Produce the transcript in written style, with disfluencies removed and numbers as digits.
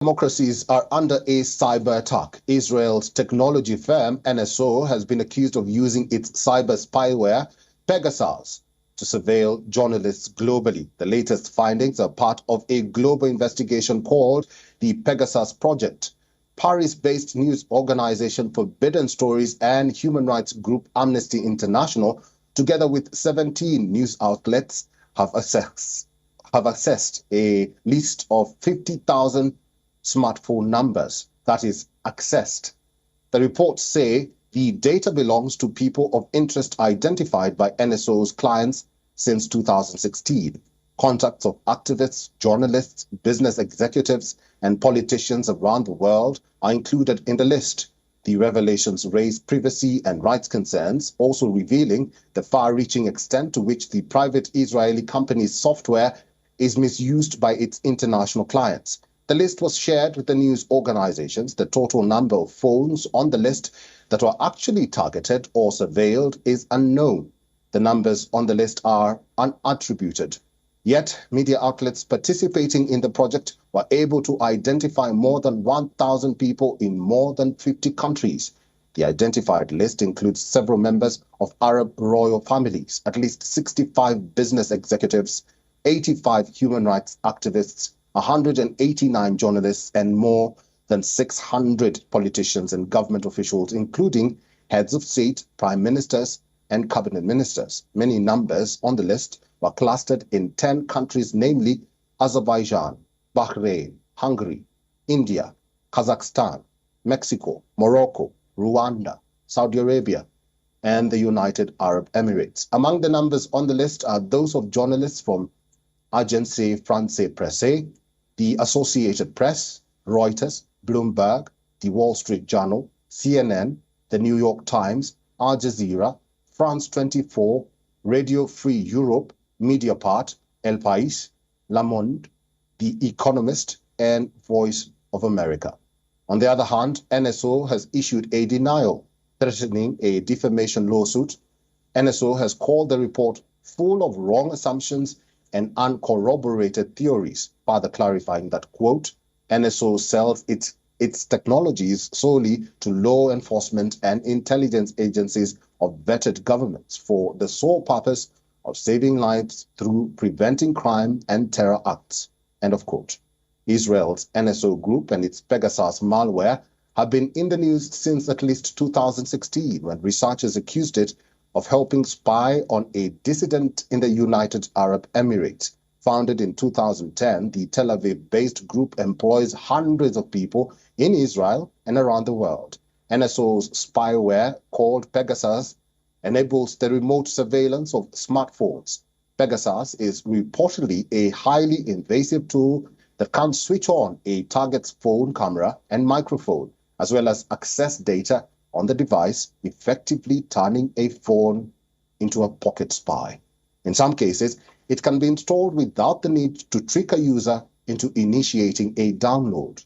Democracies are under a cyber attack. Israel's technology firm NSO has been accused of using its cyber spyware, Pegasus, to surveil journalists globally. The latest findings are part of a global investigation called the Pegasus Project. Paris-based news organization Forbidden Stories and human rights group Amnesty International, together with 17 news outlets, have assessed a list of 50,000 smartphone numbers that is accessed. The reports say the data belongs to people of interest identified by NSO's clients since 2016. Contacts of activists, journalists, business executives, and politicians around the world are included in the list. The revelations raise privacy and rights concerns, also revealing the far-reaching extent to which the private Israeli company's software is misused by its international clients. The list was shared with the news organizations. The total number of phones on the list that were actually targeted or surveilled is unknown. The numbers on the list are unattributed. Yet, media outlets participating in the project were able to identify more than 1,000 people in more than 50 countries. The identified list includes several members of Arab royal families, at least 65 business executives, 85 human rights activists, 189 journalists, and more than 600 politicians and government officials, including heads of state, prime ministers, and cabinet ministers. Many numbers on the list were clustered in 10 countries, namely Azerbaijan, Bahrain, Hungary, India, Kazakhstan, Mexico, Morocco, Rwanda, Saudi Arabia, and the United Arab Emirates. Among the numbers on the list are those of journalists from Agence France-Presse, the Associated Press, Reuters, Bloomberg, the Wall Street Journal, CNN, the New York Times, Al Jazeera, France 24, Radio Free Europe, Mediapart, El País, Le Monde, The Economist, and Voice of America. On the other hand, NSO has issued a denial, threatening a defamation lawsuit. NSO has called the report full of wrong assumptions and uncorroborated theories, further clarifying that, quote, NSO sells its technologies solely to law enforcement and intelligence agencies of vetted governments for the sole purpose of saving lives through preventing crime and terror acts, end of quote. Israel's NSO group and its Pegasus malware have been in the news since at least 2016, when researchers accused it of helping spy on a dissident in the United Arab Emirates. Founded in 2010, the Tel Aviv-based group employs hundreds of people in Israel and around the world. NSO's spyware, called Pegasus, enables the remote surveillance of smartphones. Pegasus is reportedly a highly invasive tool that can switch on a target's phone camera and microphone, as well as access data on the device, effectively turning a phone into a pocket spy. In some cases, it can be installed without the need to trick a user into initiating a download.